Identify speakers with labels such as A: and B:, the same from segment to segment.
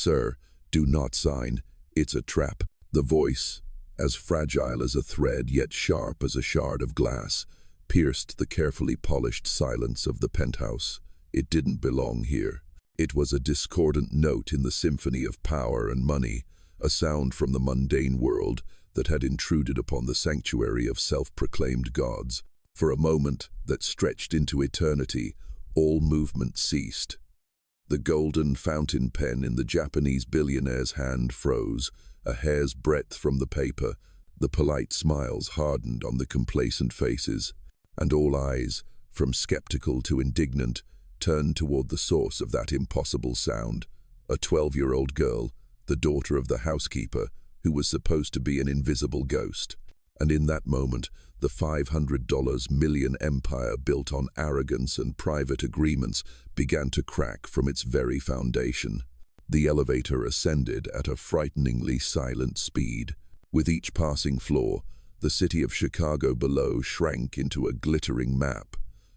A: "Sir, do not sign. It's a trap." The voice, as fragile as a thread yet sharp as a shard of glass, pierced the carefully polished silence of the penthouse. It didn't belong here. It was a discordant note in the symphony of power and money, a sound from the mundane world that had intruded upon the sanctuary of self-proclaimed gods. For a moment that stretched into eternity, all movement ceased. The golden fountain pen in the Japanese billionaire's hand froze, a hair's breadth from the paper. The polite smiles hardened on the complacent faces, and all eyes, from skeptical to indignant, turned toward the source of that impossible sound. A 12-year-old girl, the daughter of the housekeeper, who was supposed to be an invisible ghost. And in that moment, the $500 million empire built on arrogance and private agreements began to crack from its very foundation. The elevator ascended at a frighteningly silent speed. With each passing floor, the city of Chicago below shrank into a glittering map,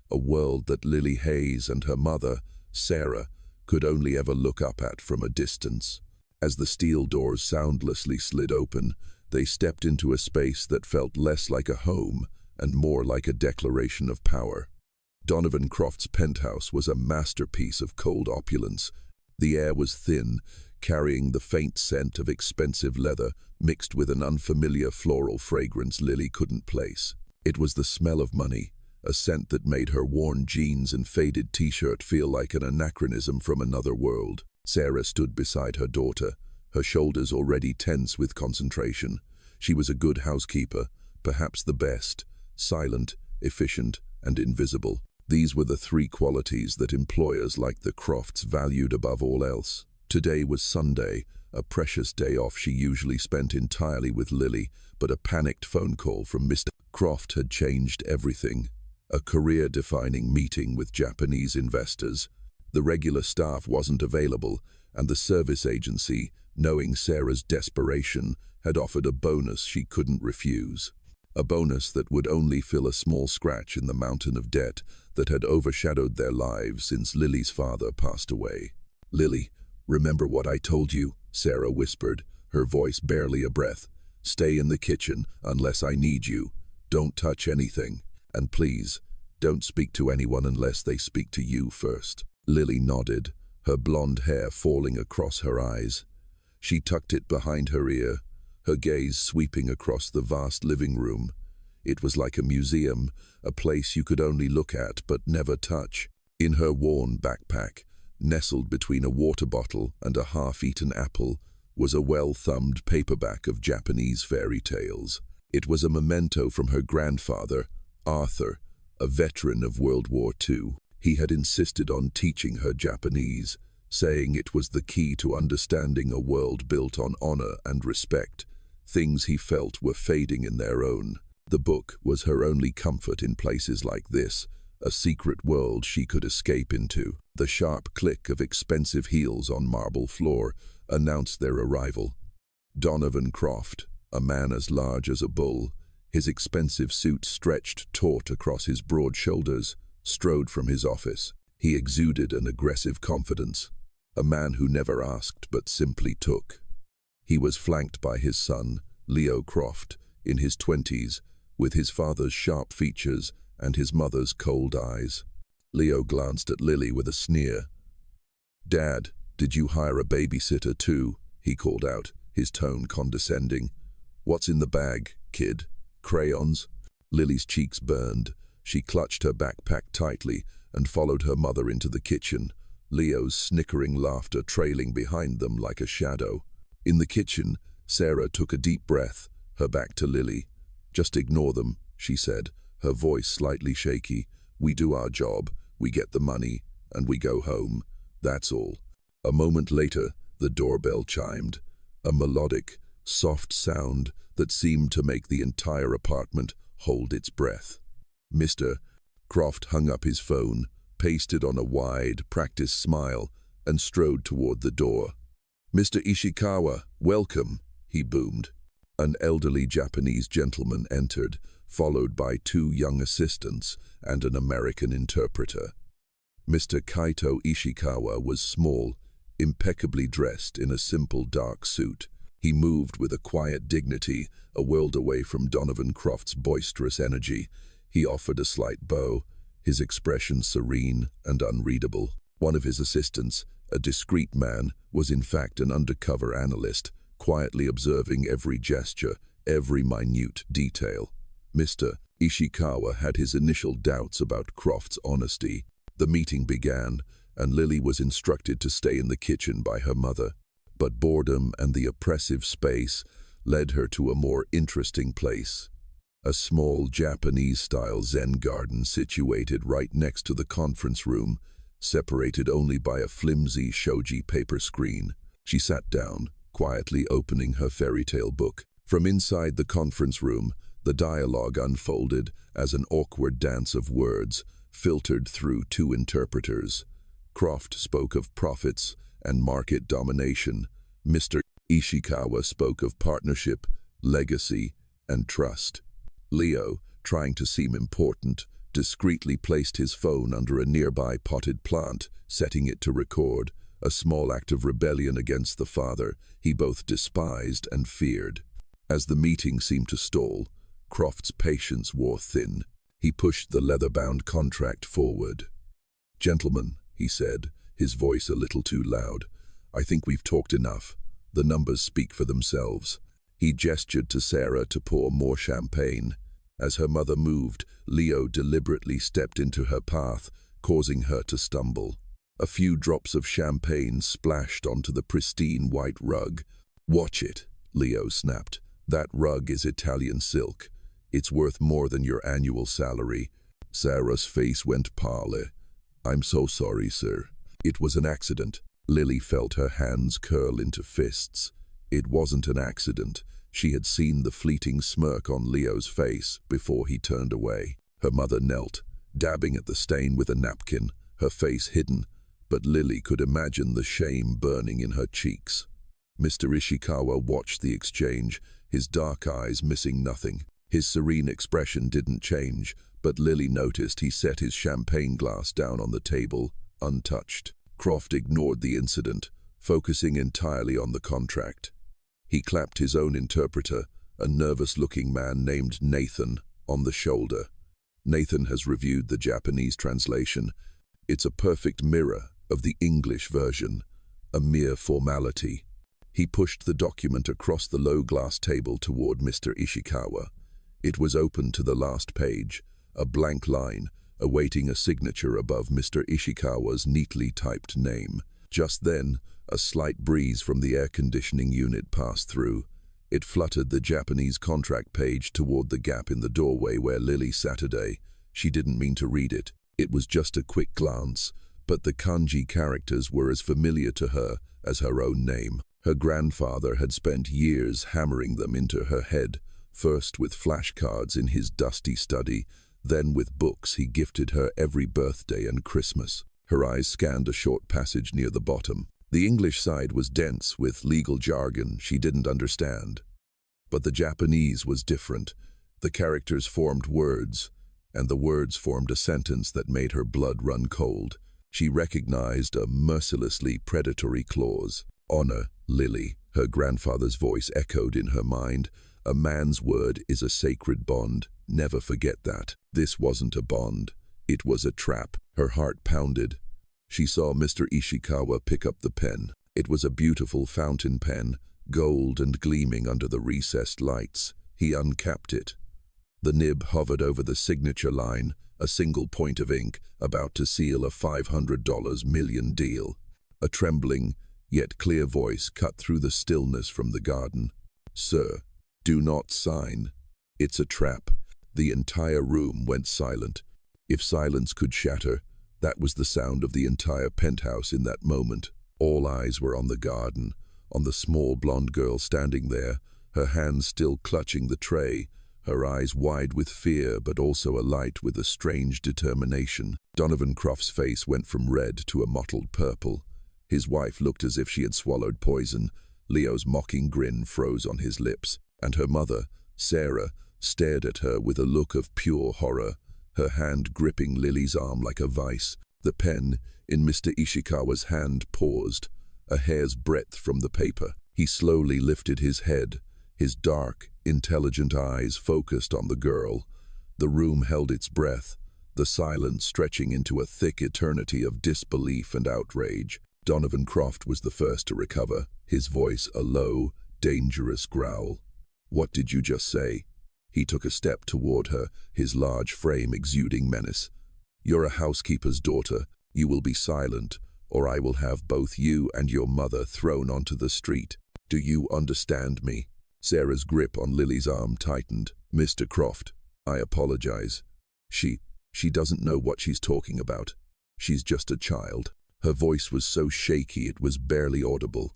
A: a world that Lily Hayes and her mother, Sarah, could only ever look up at from a distance. As the steel doors soundlessly slid open, they stepped into a space that felt less like a home and more like a declaration of power. Donovan Croft's penthouse was a masterpiece of cold opulence. The air was thin, carrying the faint scent of expensive leather mixed with an unfamiliar floral fragrance Lily couldn't place. It was the smell of money, a scent that made her worn jeans and faded t-shirt feel like an anachronism from another world. Sarah stood beside her daughter, her shoulders already tense with concentration. She was a good housekeeper, perhaps the best, silent, efficient, and invisible. These were the three qualities that employers like the Crofts valued above all else. Today was Sunday, a precious day off she usually spent entirely with Lily, but a panicked phone call from Mr. Croft had changed everything. A career-defining meeting with Japanese investors. The regular staff wasn't available, and the service agency, knowing Sarah's desperation, had offered a bonus she couldn't refuse. A bonus that would only fill a small scratch in the mountain of debt that had overshadowed their lives since Lily's father passed away. "Lily, remember what I told you," Sarah whispered, her voice barely a breath. "Stay in the kitchen unless I need you. Don't touch anything. And please, don't speak to anyone unless they speak to you first." Lily nodded, her blonde hair falling across her eyes. She tucked it behind her ear, her gaze sweeping across the vast living room. It was like a museum, a place you could only look at but never touch. In her worn backpack, nestled between a water bottle and a half-eaten apple, was a well-thumbed paperback of Japanese fairy tales. It was a memento from her grandfather, Arthur, a veteran of World War II. He had insisted on teaching her Japanese, saying it was the key to understanding a world built on honor and respect. Things he felt were fading in their own. The book was her only comfort in places like this, a secret world she could escape into. The sharp click of expensive heels on marble floor announced their arrival. Donovan Croft, a man as large as a bull, his expensive suit stretched taut across his broad shoulders, strode from his office. He exuded an aggressive confidence, a man who never asked but simply took. He was flanked by his son, Leo Croft, in his 20s, with his father's sharp features and his mother's cold eyes. Leo glanced at Lily with a sneer. "Dad, did you hire a babysitter too?" he called out, his tone condescending. "What's in the bag, kid? Crayons?" Lily's cheeks burned. She clutched her backpack tightly and followed her mother into the kitchen, Leo's snickering laughter trailing behind them like a shadow. In the kitchen, Sarah took a deep breath, her back to Lily. "Just ignore them," she said, her voice slightly shaky. "We do our job, we get the money, and we go home. That's all." A moment later, the doorbell chimed, a melodic, soft sound that seemed to make the entire apartment hold its breath. Mr. Croft hung up his phone, pasted on a wide, practiced smile, and strode toward the door. "Mr. Ishikawa, welcome," he boomed. An elderly Japanese gentleman entered, followed by two young assistants and an American interpreter. Mr. Kaito Ishikawa was small, impeccably dressed in a simple dark suit. He moved with a quiet dignity, a world away from Donovan Croft's boisterous energy. He offered a slight bow, his expression serene and unreadable. One of his assistants, a discreet man, was in fact an undercover analyst, quietly observing every gesture, every minute detail. Mr. Ishikawa had his initial doubts about Croft's honesty. The meeting began, and Lily was instructed to stay in the kitchen by her mother. But boredom and the oppressive space led her to a more interesting place. A small Japanese-style Zen garden situated right next to the conference room, separated only by a flimsy shoji paper screen. She sat down, quietly opening her fairy tale book. From inside the conference room, the dialogue unfolded as an awkward dance of words, filtered through two interpreters. Croft spoke of profits and market domination. Mr. Ishikawa spoke of partnership, legacy, and trust. Leo, trying to seem important, discreetly placed his phone under a nearby potted plant, setting it to record, a small act of rebellion against the father he both despised and feared. As the meeting seemed to stall, Croft's patience wore thin. He pushed the leather-bound contract forward. "Gentlemen," he said, his voice a little too loud, "I think we've talked enough. The numbers speak for themselves." He gestured to Sarah to pour more champagne. As her mother moved, Leo deliberately stepped into her path, causing her to stumble. A few drops of champagne splashed onto the pristine white rug. "Watch it," Leo snapped. "That rug is Italian silk. It's worth more than your annual salary." Sarah's face went pale. "I'm so sorry, sir. It was an accident." Lily felt her hands curl into fists. It wasn't an accident. She had seen the fleeting smirk on Leo's face before he turned away. Her mother knelt, dabbing at the stain with a napkin, her face hidden, but Lily could imagine the shame burning in her cheeks. Mr. Ishikawa watched the exchange, his dark eyes missing nothing. His serene expression didn't change, but Lily noticed he set his champagne glass down on the table, untouched. Croft ignored the incident, focusing entirely on the contract. He clapped his own interpreter, a nervous-looking man named Nathan, on the shoulder. "Nathan has reviewed the Japanese translation. It's a perfect mirror of the English version, a mere formality." He pushed the document across the low glass table toward Mr. Ishikawa. It was open to the last page, a blank line, awaiting a signature above Mr. Ishikawa's neatly typed name. Just then, a slight breeze from the air-conditioning unit passed through. It fluttered the Japanese contract page toward the gap in the doorway where Lily sat today. She didn't mean to read it. It was just a quick glance, but the kanji characters were as familiar to her as her own name. Her grandfather had spent years hammering them into her head, first with flashcards in his dusty study, then with books he gifted her every birthday and Christmas. Her eyes scanned a short passage near the bottom. The English side was dense with legal jargon she didn't understand. But the Japanese was different. The characters formed words, and the words formed a sentence that made her blood run cold. She recognized a mercilessly predatory clause. "Honor, Lily," her grandfather's voice echoed in her mind. "A man's word is a sacred bond. Never forget that." This wasn't a bond. It was a trap. Her heart pounded. She saw Mr. Ishikawa pick up the pen. It was a beautiful fountain pen, gold and gleaming under the recessed lights. He uncapped it. The nib hovered over the signature line, a single point of ink, about to seal a $500 million deal. A trembling, yet clear voice cut through the stillness from the garden. "Sir, do not sign. It's a trap." The entire room went silent. If silence could shatter, that was the sound of the entire penthouse in that moment. All eyes were on the garden, on the small blonde girl standing there, her hands still clutching the tray, her eyes wide with fear but also alight with a strange determination. Donovan Croft's face went from red to a mottled purple. His wife looked as if she had swallowed poison. Leo's mocking grin froze on his lips, and her mother, Sarah, stared at her with a look of pure horror, her hand gripping Lily's arm like a vice. The pen in Mr. Ishikawa's hand paused, a hair's breadth from the paper. He slowly lifted his head, his dark, intelligent eyes focused on the girl. The room held its breath, the silence stretching into a thick eternity of disbelief and outrage. Donovan Croft was the first to recover, his voice a low, dangerous growl. "What did you just say?" He took a step toward her, his large frame exuding menace. "You're a housekeeper's daughter. You will be silent, or I will have both you and your mother thrown onto the street. Do you understand me?" Sarah's grip on Lily's arm tightened. "Mr. Croft, I apologize. She doesn't know what she's talking about. She's just a child." Her voice was so shaky it was barely audible.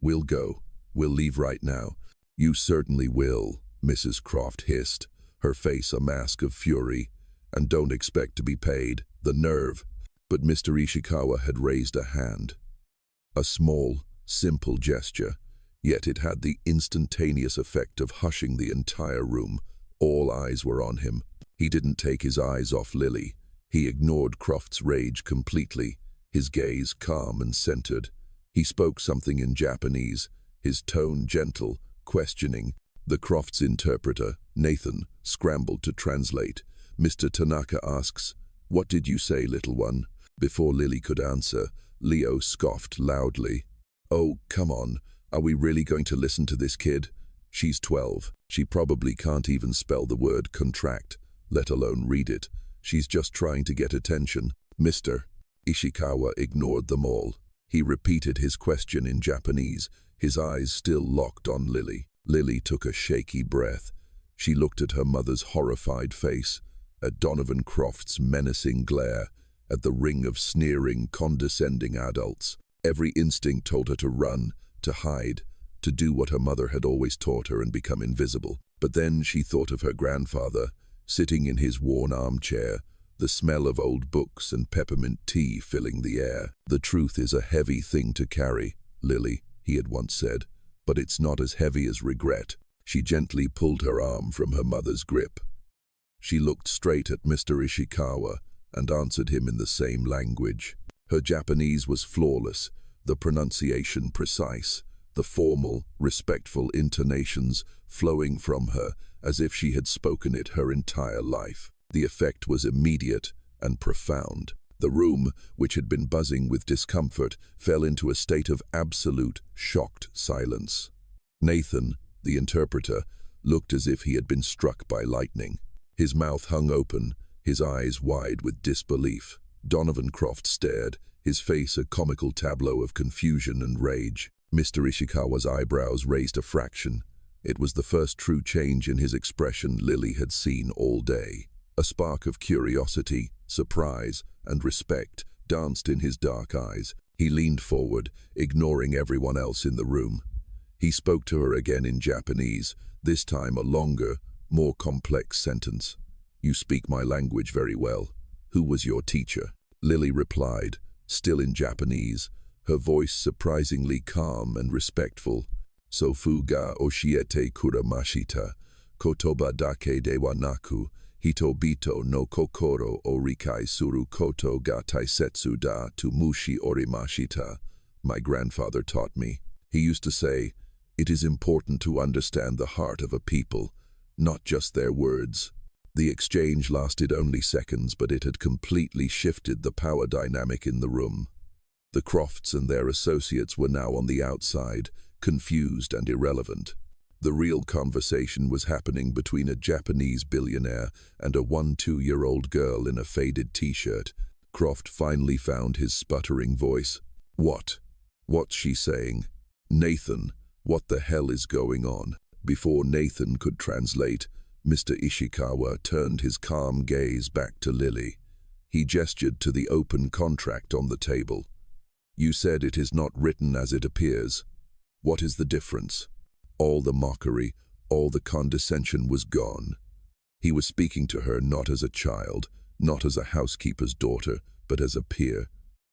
A: "We'll go. We'll leave right now." "You certainly will," Mrs. Croft hissed, her face a mask of fury. "And don't expect to be paid. The nerve." But Mr. Ishikawa had raised a hand. A small, simple gesture, yet it had the instantaneous effect of hushing the entire room. All eyes were on him. He didn't take his eyes off Lily. He ignored Croft's rage completely, his gaze calm and centered. He spoke something in Japanese, his tone gentle, questioning. The Croft's interpreter, Nathan, scrambled to translate. Mr. Tanaka asks, "What did you say, little one?" Before Lily could answer, Leo scoffed loudly. "Oh, come on. Are we really going to listen to this kid? She's 12. She probably can't even spell the word contract, let alone read it. She's just trying to get attention." Mr. Ishikawa ignored them all. He repeated his question in Japanese, his eyes still locked on Lily. Lily took a shaky breath. She looked at her mother's horrified face, at Donovan Croft's menacing glare, at the ring of sneering, condescending adults. Every instinct told her to run, to hide, to do what her mother had always taught her and become invisible. But then she thought of her grandfather, sitting in his worn armchair, the smell of old books and peppermint tea filling the air. "The truth is a heavy thing to carry, Lily," he had once said, "but it's not as heavy as regret." She gently pulled her arm from her mother's grip. She looked straight at Mr. Ishikawa and answered him in the same language. Her Japanese was flawless, the pronunciation precise, the formal, respectful intonations flowing from her as if she had spoken it her entire life. The effect was immediate and profound. The room, which had been buzzing with discomfort, fell into a state of absolute, shocked silence. Nathan, the interpreter, looked as if he had been struck by lightning. His mouth hung open, his eyes wide with disbelief. Donovan Croft stared, his face a comical tableau of confusion and rage. Mr. Ishikawa's eyebrows raised a fraction. It was the first true change in his expression Lily had seen all day. A spark of curiosity, surprise, and respect danced in his dark eyes. He leaned forward, ignoring everyone else in the room. He spoke to her again in Japanese, this time a longer, more complex sentence. "You speak my language very well. Who was your teacher?" Lily replied, still in Japanese, her voice surprisingly calm and respectful. "Sofu ga oshiete kuramashita, kotoba dake de wa naku, hitobito no kokoro o rikai suru koto ga taisetsu da to mushi orimashita." My grandfather taught me. He used to say, "It is important to understand the heart of a people, not just their words." The exchange lasted only seconds, but it had completely shifted the power dynamic in the room. The Crofts and their associates were now on the outside, confused and irrelevant. The real conversation was happening between a Japanese billionaire and a 1-2-year-old girl in a faded t-shirt. Croft finally found his sputtering voice. What's she saying? Nathan, what the hell is going on?" Before Nathan could translate, Mr. Ishikawa turned his calm gaze back to Lily. He gestured to the open contract on the table. "You said it is not written as it appears. What is the difference?" All the mockery, all the condescension was gone. He was speaking to her not as a child, not as a housekeeper's daughter, but as a peer.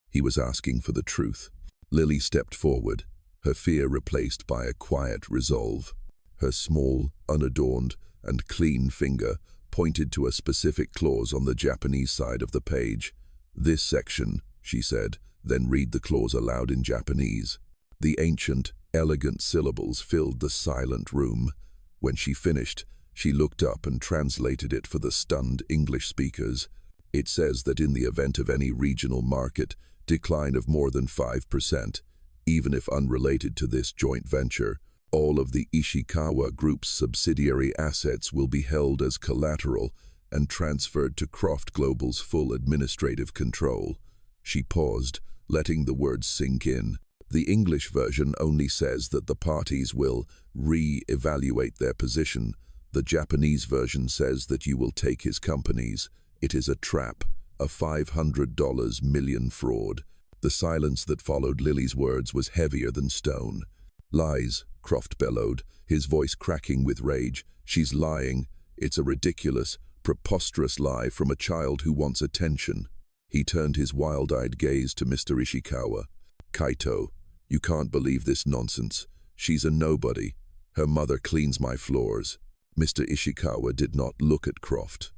A: He was asking for the truth. Lily stepped forward, her fear replaced by a quiet resolve. Her small, unadorned, and clean finger pointed to a specific clause on the Japanese side of the page. "This section," she said, "then read the clause aloud in Japanese." The ancient, elegant syllables filled the silent room. When she finished, she looked up and translated it for the stunned English speakers. It says that in the event of any regional market decline of more than 5%, even if unrelated to this joint venture, all of the Ishikawa Group's subsidiary assets will be held as collateral and transferred to Croft Global's full administrative control. She paused, letting the words sink in. The English version only says that the parties will re-evaluate their position. The Japanese version says that you will take his companies. It is a trap, a $500 million fraud. The silence that followed Lily's words was heavier than stone. Lies, Croft bellowed, his voice cracking with rage. She's lying. It's a ridiculous, preposterous lie from a child who wants attention. He turned his wild-eyed gaze to Mr. Ishikawa. Kaito, you can't believe this nonsense. She's a nobody. Her mother cleans my floors. Mr. Ishikawa did not look at Croft.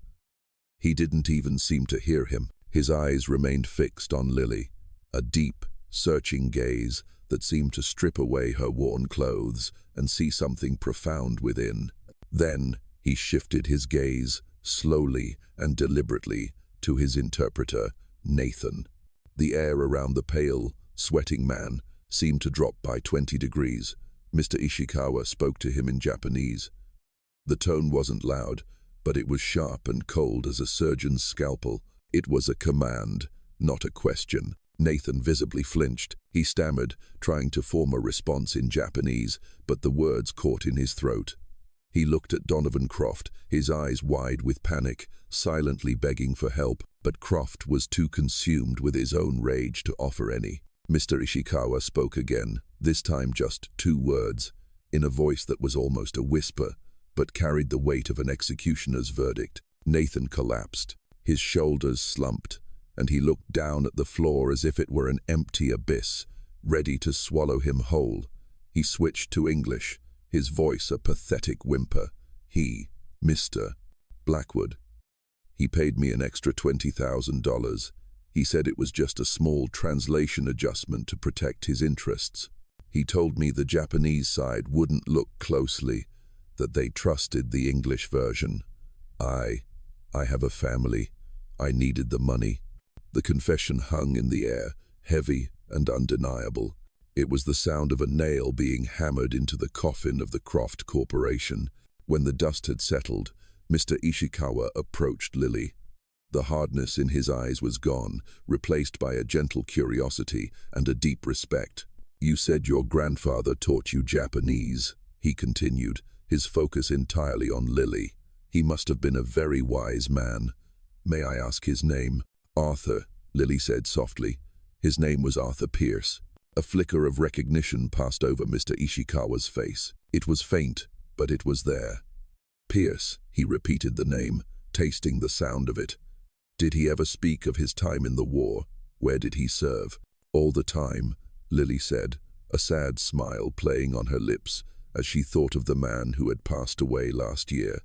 A: He didn't even seem to hear him. His eyes remained fixed on Lily, a deep, searching gaze that seemed to strip away her worn clothes and see something profound within. Then he shifted his gaze, slowly and deliberately, to his interpreter, Nathan. The air around the pale, sweating man seemed to drop by 20 degrees. Mr. Ishikawa spoke to him in Japanese. The tone wasn't loud, but it was sharp and cold as a surgeon's scalpel. It was a command, not a question. Nathan visibly flinched. He stammered, trying to form a response in Japanese, but the words caught in his throat. He looked at Donovan Croft, his eyes wide with panic, silently begging for help, but Croft was too consumed with his own rage to offer any. Mr. Ishikawa spoke again, this time just 2 words, in a voice that was almost a whisper, but carried the weight of an executioner's verdict. Nathan collapsed. His shoulders slumped, and he looked down at the floor as if it were an empty abyss, ready to swallow him whole. He switched to English, his voice a pathetic whimper. He, Mr. Blackwood. He paid me an extra $20,000. He said it was just a small translation adjustment to protect his interests. He told me the Japanese side wouldn't look closely, that they trusted the English version. I have a family. I needed the money. The confession hung in the air, heavy and undeniable. It was the sound of a nail being hammered into the coffin of the Croft Corporation. When the dust had settled, Mr. Ishikawa approached Lily. The hardness in his eyes was gone, replaced by a gentle curiosity and a deep respect. You said your grandfather taught you Japanese, he continued, his focus entirely on Lily. He must have been a very wise man. May I ask his name? Arthur, Lily said softly. His name was Arthur Pierce. A flicker of recognition passed over Mr. Ishikawa's face. It was faint, but it was there. Pierce, he repeated the name, tasting the sound of it. Did he ever speak of his time in the war? Where did he serve? All the time, Lily said, a sad smile playing on her lips as she thought of the man who had passed away last year.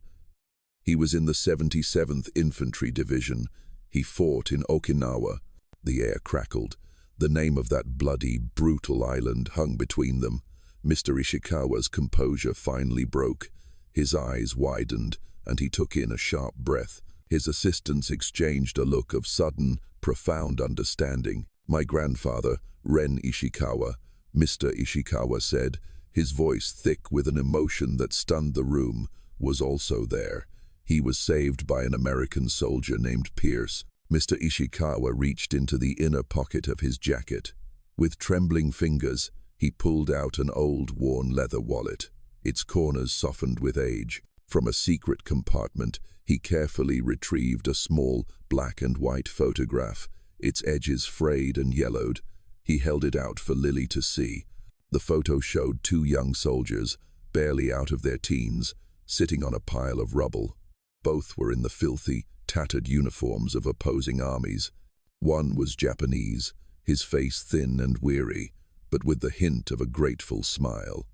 A: He was in the 77th Infantry Division. He fought in Okinawa. The air crackled. The name of that bloody, brutal island hung between them. Mr. Ishikawa's composure finally broke. His eyes widened, and he took in a sharp breath. His assistants exchanged a look of sudden, profound understanding. My grandfather, Ren Ishikawa, Mr. Ishikawa said, his voice thick with an emotion that stunned the room, was also there. He was saved by an American soldier named Pierce. Mr. Ishikawa reached into the inner pocket of his jacket. With trembling fingers, he pulled out an old, worn leather wallet, its corners softened with age. From a secret compartment, he carefully retrieved a small, black and white photograph, its edges frayed and yellowed. He held it out for Lily to see. The photo showed 2 young soldiers, barely out of their teens, sitting on a pile of rubble. Both were in the filthy, tattered uniforms of opposing armies. One was Japanese, his face thin and weary, but with the hint of a grateful smile.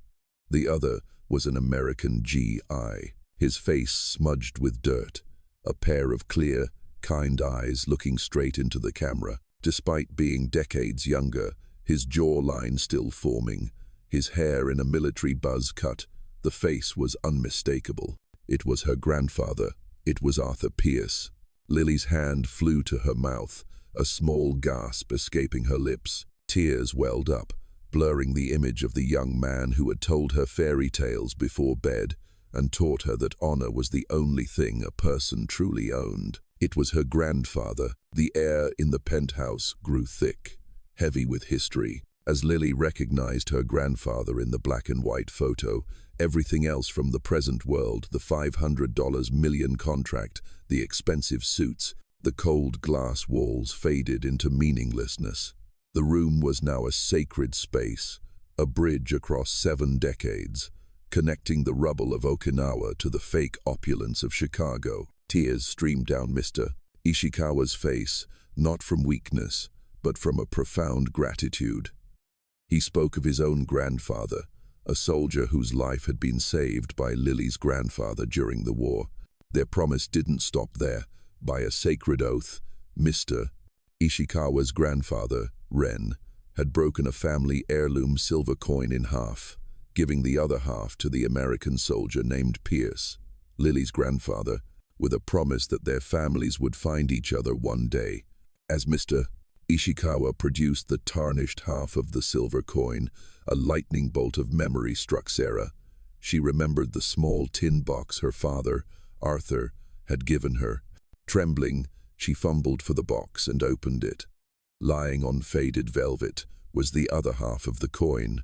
A: The other was an American GI, his face smudged with dirt, a pair of clear, kind eyes looking straight into the camera. Despite being decades younger, his jawline still forming, his hair in a military buzz cut. The face was unmistakable. It was her grandfather. It was Arthur Pierce. Lily's hand flew to her mouth, a small gasp escaping her lips. Tears welled up, blurring the image of the young man who had told her fairy tales before bed and taught her that honor was the only thing a person truly owned. It was her grandfather. The air in the penthouse grew thick, heavy with history. As Lily recognized her grandfather in the black and white photo, everything else from the present world, the $500 million contract, the expensive suits, the cold glass walls faded into meaninglessness. The room was now a sacred space, a bridge across 7 decades, connecting the rubble of Okinawa to the fake opulence of Chicago. Tears streamed down Mr. Ishikawa's face, not from weakness, but from a profound gratitude. He spoke of his own grandfather, a soldier whose life had been saved by Lily's grandfather during the war. Their promise didn't stop there. By a sacred oath, Mr. Ishikawa's grandfather, Ren, had broken a family heirloom silver coin in half, giving the other half to the American soldier named Pierce, Lily's grandfather, with a promise that their families would find each other one day. As Mr. Ishikawa produced the tarnished half of the silver coin, a lightning bolt of memory struck Sarah. She remembered the small tin box her father, Arthur, had given her. Trembling, she fumbled for the box and opened it. Lying on faded velvet was the other half of the coin.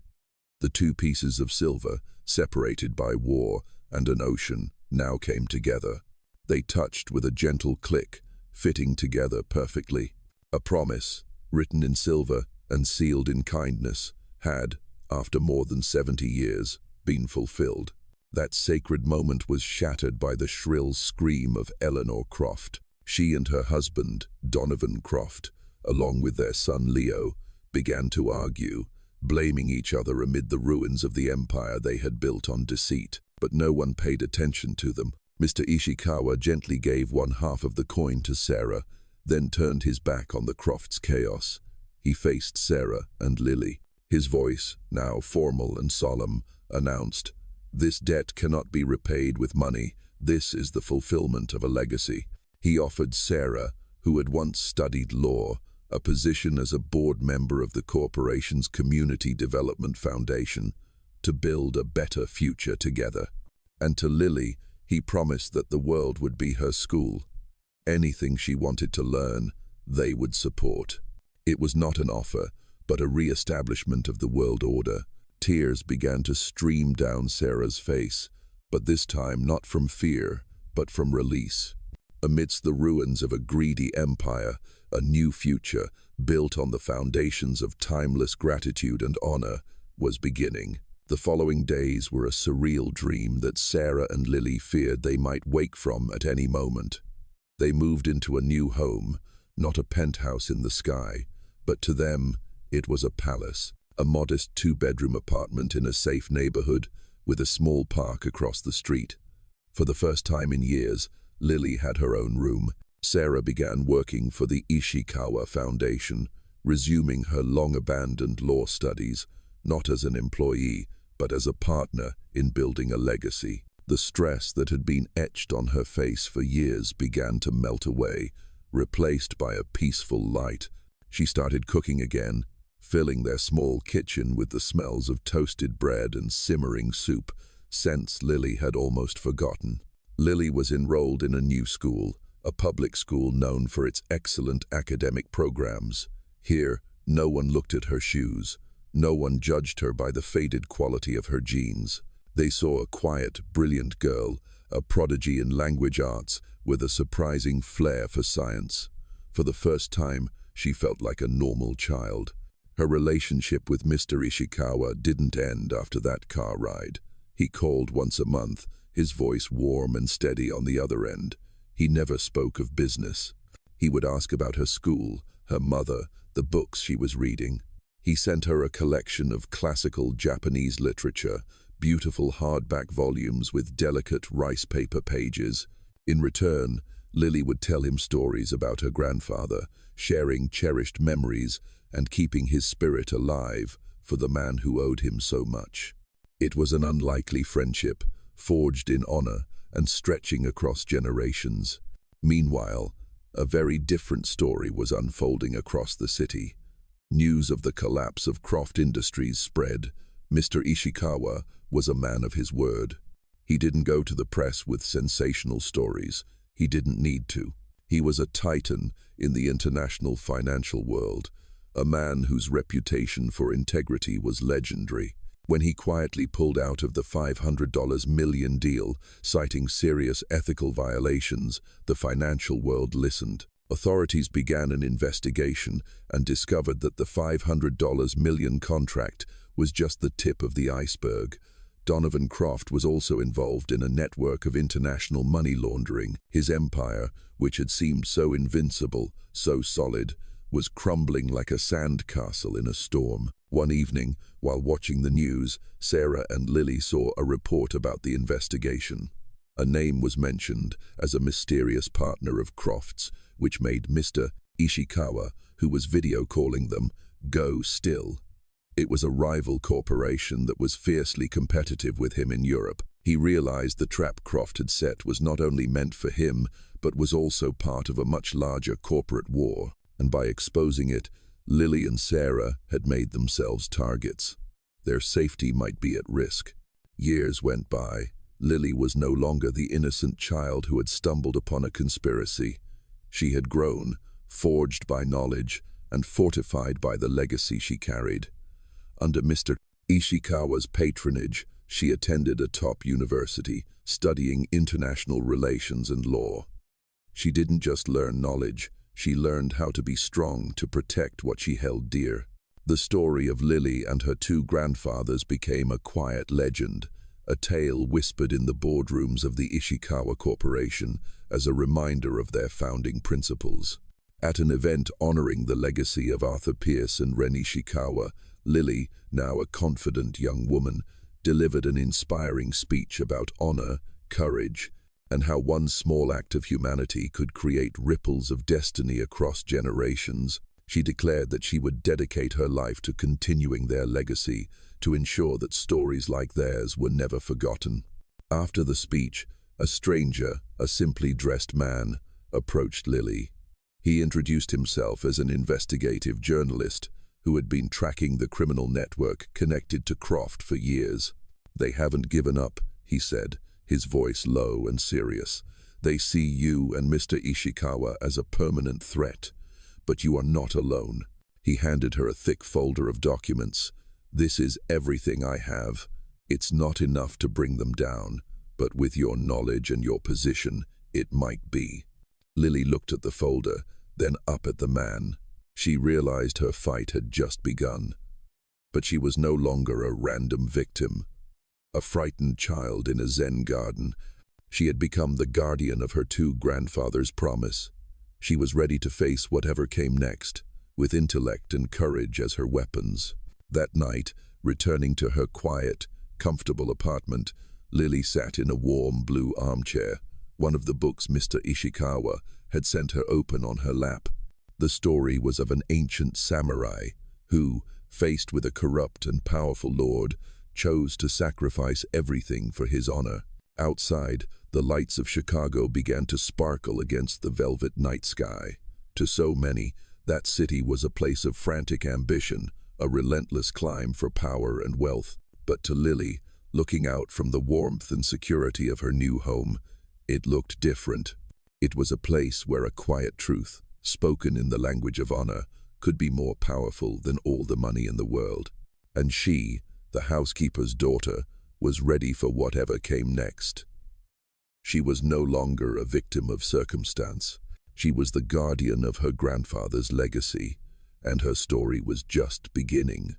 A: The 2 pieces of silver, separated by war and an ocean, now came together. They touched with a gentle click, fitting together perfectly. A promise, written in silver and sealed in kindness, had, after more than 70 years, been fulfilled. That sacred moment was shattered by the shrill scream of Eleanor Croft. She and her husband, Donovan Croft, along with their son Leo, began to argue, blaming each other amid the ruins of the empire they had built on deceit. But no one paid attention to them. Mr. Ishikawa gently gave one half of the coin to Sarah, then turned his back on the Crofts' chaos. He faced Sarah and Lily. His voice, now formal and solemn, announced, "This debt cannot be repaid with money. This is the fulfillment of a legacy." He offered Sarah, who had once studied law, a position as a board member of the corporation's Community Development Foundation, to build a better future together. And to Lily, he promised that the world would be her school. Anything she wanted to learn, they would support. It was not an offer, but a re-establishment of the world order. Tears began to stream down Sarah's face, but this time not from fear, but from release. Amidst the ruins of a greedy empire, a new future, built on the foundations of timeless gratitude and honor, was beginning. The following days were a surreal dream that Sarah and Lily feared they might wake from at any moment. They moved into a new home, not a penthouse in the sky, but to them, it was a palace, a modest 2-bedroom apartment in a safe neighborhood with a small park across the street. For the first time in years, Lily had her own room. Sarah began working for the Ishikawa Foundation, resuming her long-abandoned law studies, not as an employee, but as a partner in building a legacy. The stress that had been etched on her face for years began to melt away, replaced by a peaceful light. She started cooking again, filling their small kitchen with the smells of toasted bread and simmering soup, scents Lily had almost forgotten. Lily was enrolled in a new school, a public school known for its excellent academic programs. Here, no one looked at her shoes. No one judged her by the faded quality of her jeans. They saw a quiet, brilliant girl, a prodigy in language arts, with a surprising flair for science. For the first time, she felt like a normal child. Her relationship with Mr. Ishikawa didn't end after that car ride. He called once a month, his voice warm and steady on the other end. He never spoke of business. He would ask about her school, her mother, the books she was reading. He sent her a collection of classical Japanese literature, beautiful hardback volumes with delicate rice paper pages. In return, Lily would tell him stories about her grandfather, sharing cherished memories and keeping his spirit alive for the man who owed him so much. It was an unlikely friendship, forged in honor and stretching across generations. Meanwhile, a very different story was unfolding across the city. News of the collapse of Croft Industries spread. Mr. Ishikawa was a man of his word. He didn't go to the press with sensational stories. He didn't need to. He was a titan in the international financial world, a man whose reputation for integrity was legendary. When he quietly pulled out of the $500 million deal, citing serious ethical violations, the financial world listened. Authorities began an investigation and discovered that the $500 million contract was just the tip of the iceberg. Donovan Croft was also involved in a network of international money laundering. His empire, which had seemed so invincible, so solid, was crumbling like a sandcastle in a storm. One evening, while watching the news, Sarah and Lily saw a report about the investigation. A name was mentioned as a mysterious partner of Croft's, which made Mr. Ishikawa, who was video calling them, go still. It was a rival corporation that was fiercely competitive with him in Europe. He realized the trap Croft had set was not only meant for him, but was also part of a much larger corporate war. And by exposing it, Lily and Sarah had made themselves targets. Their safety might be at risk. Years went by. Lily was no longer the innocent child who had stumbled upon a conspiracy. She had grown, forged by knowledge and fortified by the legacy she carried. Under Mr. Ishikawa's patronage, she attended a top university, studying international relations and law. She didn't just learn knowledge, she learned how to be strong to protect what she held dear. The story of Lily and her two grandfathers became a quiet legend, a tale whispered in the boardrooms of the Ishikawa Corporation as a reminder of their founding principles. At an event honoring the legacy of Arthur Pierce and Ren Ishikawa, Lily, now a confident young woman, delivered an inspiring speech about honor, courage, and how one small act of humanity could create ripples of destiny across generations. She declared that she would dedicate her life to continuing their legacy, to ensure that stories like theirs were never forgotten. After the speech, a stranger, a simply dressed man, approached Lily. He introduced himself as an investigative journalist who had been tracking the criminal network connected to Croft for years. "They haven't given up," he said, his voice low and serious. "They see you and Mr. Ishikawa as a permanent threat. But you are not alone." He handed her a thick folder of documents. "This is everything I have. It's not enough to bring them down, but with your knowledge and your position, it might be." Lily looked at the folder, then up at the man. She realized her fight had just begun. But she was no longer a random victim, a frightened child in a Zen garden. She had become the guardian of her two grandfathers' promise. She was ready to face whatever came next, with intellect and courage as her weapons. That night, returning to her quiet, comfortable apartment, Lily sat in a warm blue armchair. One of the books Mr. Ishikawa had sent her open on her lap. The story was of an ancient samurai who, faced with a corrupt and powerful lord, chose to sacrifice everything for his honor. Outside, the lights of Chicago began to sparkle against the velvet night sky. To so many, that city was a place of frantic ambition, a relentless climb for power and wealth. But to Lily, looking out from the warmth and security of her new home, it looked different. It was a place where a quiet truth, spoken in the language of honor, could be more powerful than all the money in the world. And she, the housekeeper's daughter, was ready for whatever came next. She was no longer a victim of circumstance. She was the guardian of her grandfather's legacy, and her story was just beginning.